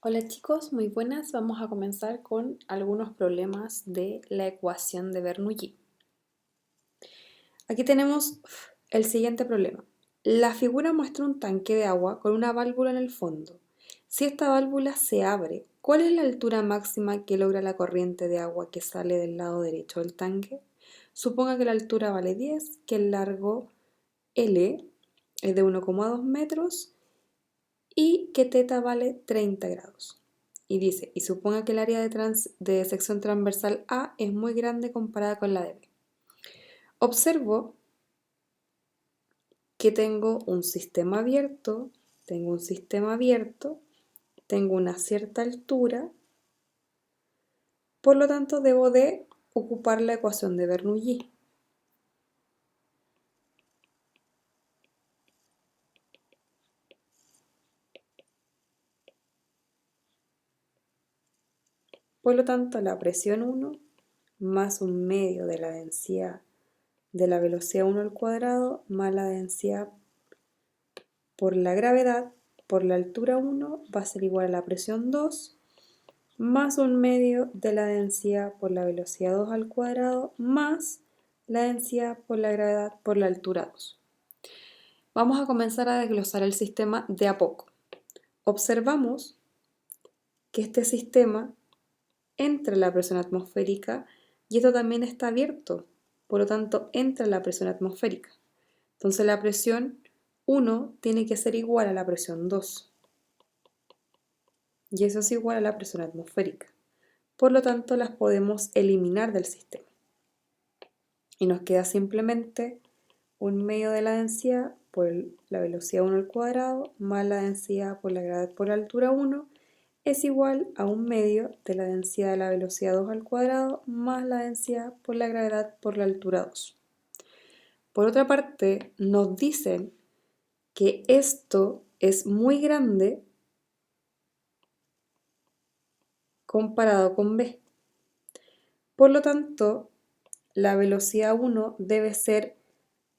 Hola chicos, muy buenas. Vamos a comenzar con algunos problemas de la ecuación de Bernoulli. Aquí tenemos el siguiente problema. La figura muestra un tanque de agua con una válvula en el fondo. Si esta válvula se abre, ¿cuál es la altura máxima que logra la corriente de agua que sale del lado derecho del tanque? Suponga que la altura vale 10, que el largo L es de 1,2 metros y que θ vale 30 grados. Y dice, y suponga que el área de sección transversal A es muy grande comparada con la de B. Observo que tengo un sistema abierto, tengo una cierta altura, por lo tanto debo de ocupar la ecuación de Bernoulli. Por lo tanto, la presión 1 más un medio de la densidad de la velocidad 1 al cuadrado más la densidad por la gravedad por la altura 1 va a ser igual a la presión 2 más un medio de la densidad por la velocidad 2 al cuadrado más la densidad por la gravedad por la altura 2. Vamos a comenzar a desglosar el sistema de a poco. Observamos que este sistema entra la presión atmosférica y esto también está abierto, por lo tanto entra la presión atmosférica. Entonces la presión 1 tiene que ser igual a la presión 2 y eso es igual a la presión atmosférica. Por lo tanto las podemos eliminar del sistema y nos queda simplemente un medio de la densidad por la velocidad 1 al cuadrado más la densidad por la gravedad por la altura 1 es igual a un medio de la densidad de la velocidad 2 al cuadrado más la densidad por la gravedad por la altura 2. Por otra parte, nos dicen que esto es muy grande comparado con B. Por lo tanto, la velocidad 1 debe ser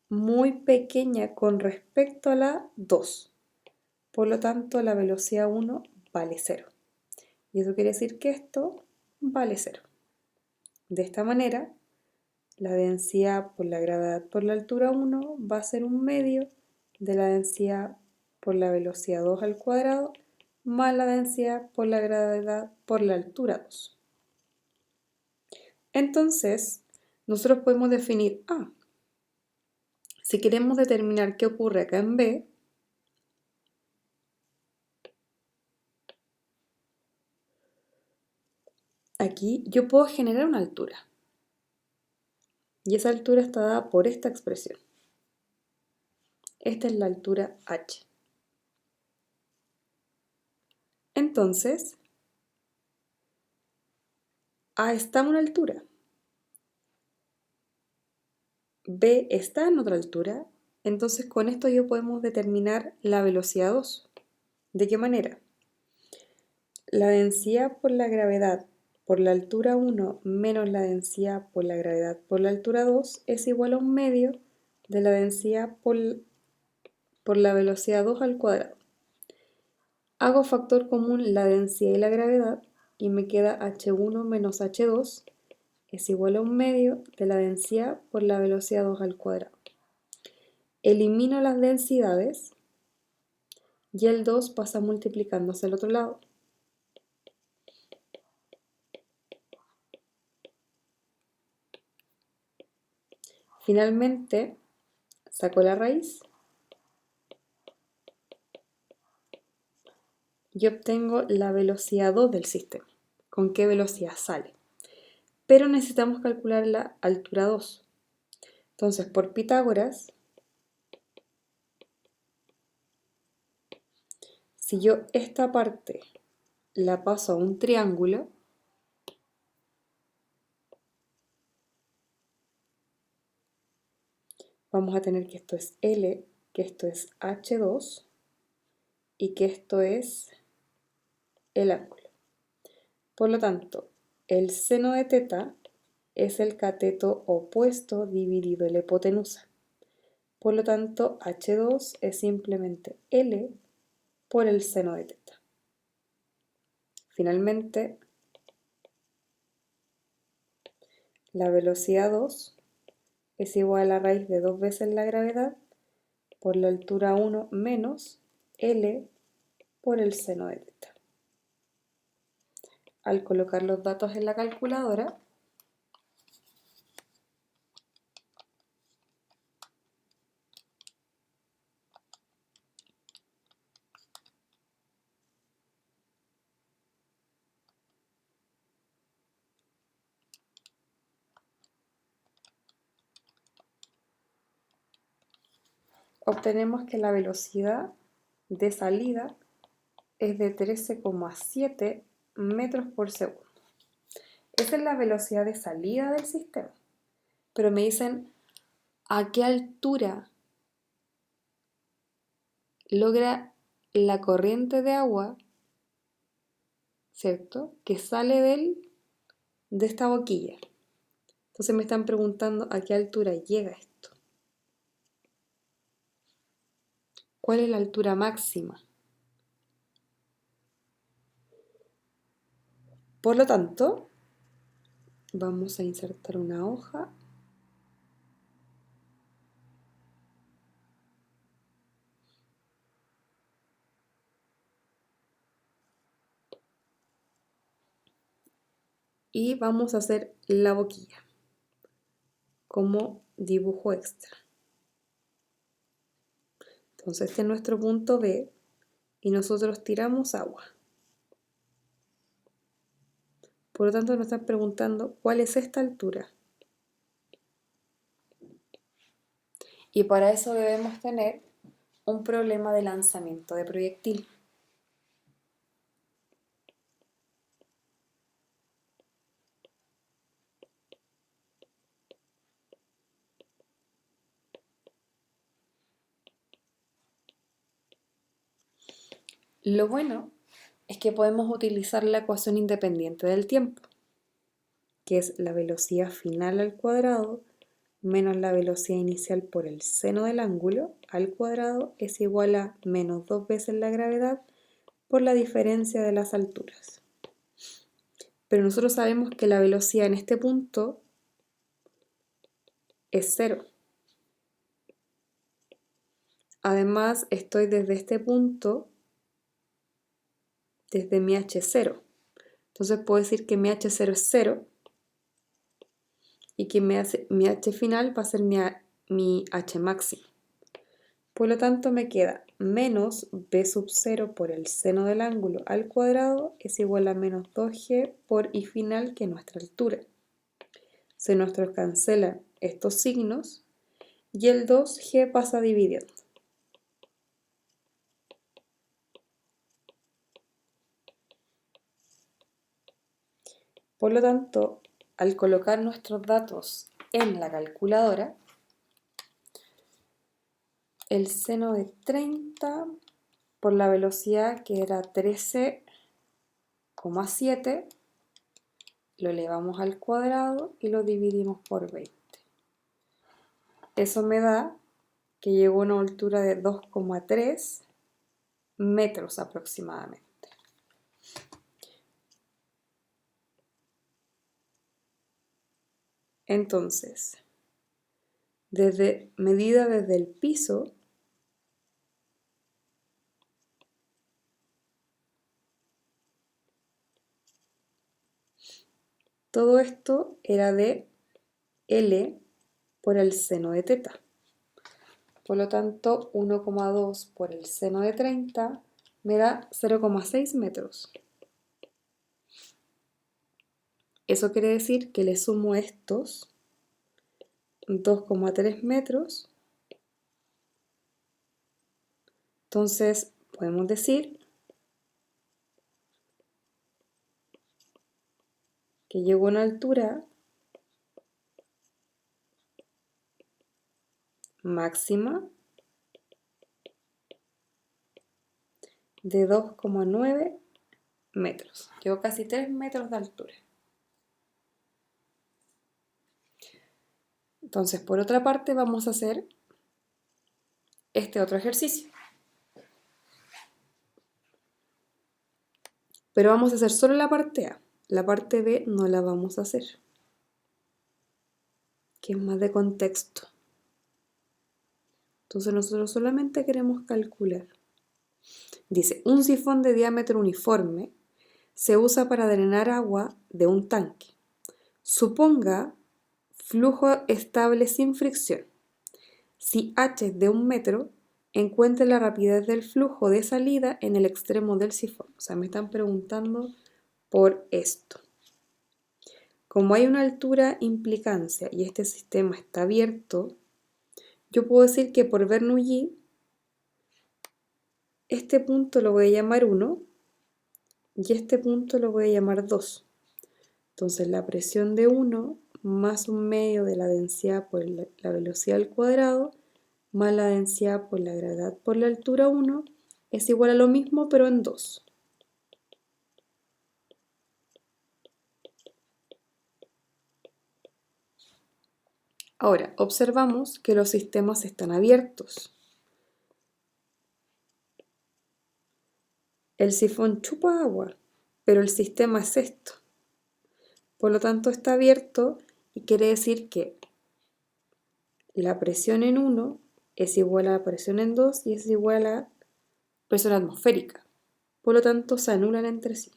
muy pequeña con respecto a la 2. Por lo tanto, la velocidad 1 vale 0. Y eso quiere decir que esto vale 0. De esta manera, la densidad por la gravedad por la altura 1 va a ser un medio de la densidad por la velocidad 2 al cuadrado más la densidad por la gravedad por la altura 2. Entonces, nosotros podemos definir A. Si queremos determinar qué ocurre acá en B, aquí yo puedo generar una altura. Y esa altura está dada por esta expresión. Esta es la altura h. Entonces, A está en una altura, B está en otra altura, entonces con esto yo podemos determinar la velocidad 2. ¿De qué manera? La densidad por la gravedad por la altura 1 menos la densidad por la gravedad por la altura 2 es igual a un medio de la densidad por la velocidad 2 al cuadrado. Hago factor común la densidad y la gravedad y me queda h1 menos h2 es igual a un medio de la densidad por la velocidad 2 al cuadrado. Elimino las densidades y el 2 pasa multiplicándose al otro lado. Finalmente, saco la raíz y obtengo la velocidad 2 del sistema. ¿Con qué velocidad sale? Pero necesitamos calcular la altura 2. Entonces, por Pitágoras, si yo esta parte la paso a un triángulo, vamos a tener que esto es L, que esto es H2 y que esto es el ángulo. Por lo tanto, el seno de θ es el cateto opuesto dividido la hipotenusa. Por lo tanto, H2 es simplemente L por el seno de θ. Finalmente, la velocidad 2 es igual a la raíz de 2 veces la gravedad por la altura 1 menos L por el seno de teta. Al colocar los datos en la calculadora, obtenemos que la velocidad de salida es de 13,7 metros por segundo. Esa es la velocidad de salida del sistema. Pero me dicen, ¿a qué altura logra la corriente de agua, ¿cierto?, que sale de esta boquilla? Entonces me están preguntando a qué altura llega esto. ¿Cuál es la altura máxima? Por lo tanto, vamos a insertar una hoja y vamos a hacer la boquilla como dibujo extra. Entonces este es nuestro punto B y nosotros tiramos agua. Por lo tanto nos están preguntando cuál es esta altura. Y para eso debemos tener un problema de lanzamiento de proyectil. Lo bueno es que podemos utilizar la ecuación independiente del tiempo, que es la velocidad final al cuadrado menos la velocidad inicial por el seno del ángulo al cuadrado es igual a menos 2 veces la gravedad por la diferencia de las alturas. Pero nosotros sabemos que la velocidad en este punto es 0. Además, estoy desde este punto, desde mi h0. Entonces puedo decir que mi h0 es 0 y que mi h final va a ser mi h máximo. Por lo tanto me queda menos b sub 0 por el seno del ángulo al cuadrado es igual a menos 2g por i final, que es nuestra altura. Se nos cancelan estos signos y el 2g pasa dividiendo. Por lo tanto, al colocar nuestros datos en la calculadora, el seno de 30 por la velocidad que era 13,7 lo elevamos al cuadrado y lo dividimos por 20. Eso me da que llegó a una altura de 2,3 metros aproximadamente. Entonces, medida desde el piso, todo esto era de L por el seno de teta. Por lo tanto, 1,2 por el seno de 30 me da 0,6 metros. Eso quiere decir que le sumo estos 2,3 metros. Entonces, podemos decir que llegó a una altura máxima de 2,9 metros. Llegó casi 3 metros de altura. Entonces, por otra parte, vamos a hacer este otro ejercicio. Pero vamos a hacer solo la parte A. La parte B no la vamos a hacer, que es más de contexto. Entonces nosotros solamente queremos calcular. Dice, un sifón de diámetro uniforme se usa para drenar agua de un tanque. Suponga flujo estable sin fricción. Si h es de 1 metro, encuentre la rapidez del flujo de salida en el extremo del sifón. O sea, me están preguntando por esto. Como hay una altura implicancia y este sistema está abierto, yo puedo decir que por Bernoulli, este punto lo voy a llamar 1 y este punto lo voy a llamar 2. Entonces la presión de 1 más 1/2 de la densidad por la velocidad al cuadrado más la densidad por la gravedad por la altura 1 es igual a lo mismo pero en 2. Ahora, observamos que los sistemas están abiertos. El sifón chupa agua, pero el sistema es esto. Por lo tanto, está abierto y quiere decir que la presión en 1 es igual a la presión en 2 y es igual a la presión atmosférica. Por lo tanto, se anulan entre sí.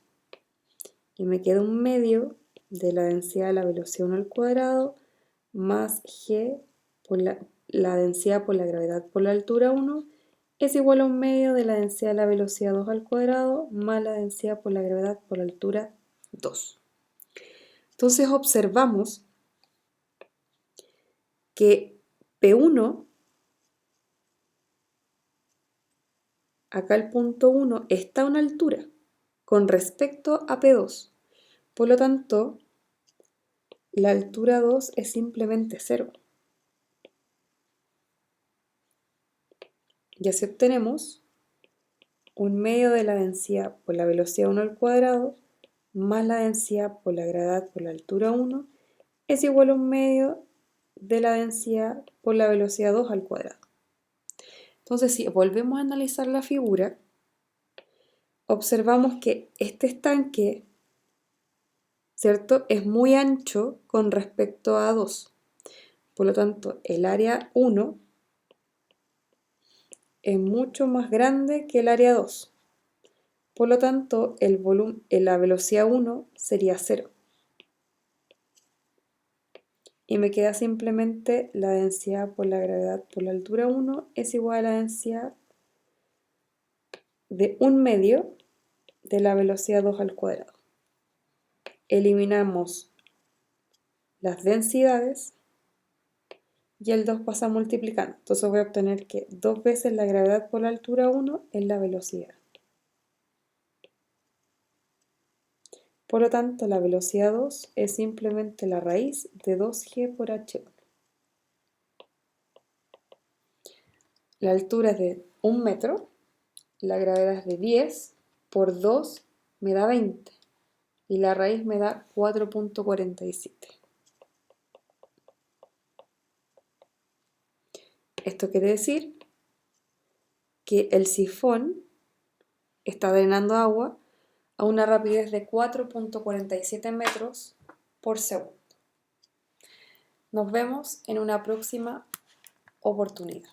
Y me queda un medio de la densidad de la velocidad 1 al cuadrado más g por la densidad por la gravedad por la altura 1 es igual a un medio de la densidad de la velocidad 2 al cuadrado más la densidad por la gravedad por la altura 2. Entonces observamos que P1, acá el punto 1, está a una altura con respecto a P2. Por lo tanto, la altura 2 es simplemente 0. Y así obtenemos un medio de la densidad por la velocidad 1 al cuadrado más la densidad por la gravedad por la altura 1 es igual a un medio de la densidad por la velocidad 2 al cuadrado. Entonces, si volvemos a analizar la figura, observamos que este estanque, ¿cierto?, es muy ancho con respecto a 2. Por lo tanto, el área 1 es mucho más grande que el área 2. Por lo tanto, la velocidad 1 sería 0. Y me queda simplemente la densidad por la gravedad por la altura 1 es igual a la densidad de 1/2 de la velocidad 2 al cuadrado. Eliminamos las densidades y el 2 pasa multiplicando. Entonces voy a obtener que 2 veces la gravedad por la altura 1 es la velocidad. Por lo tanto, la velocidad 2 es simplemente la raíz de 2g por h1. La altura es de 1 metro, la gravedad es de 10 por 2 me da 20 y la raíz me da 4.47. Esto quiere decir que el sifón está drenando agua a una rapidez de 4.47 metros por segundo. Nos vemos en una próxima oportunidad.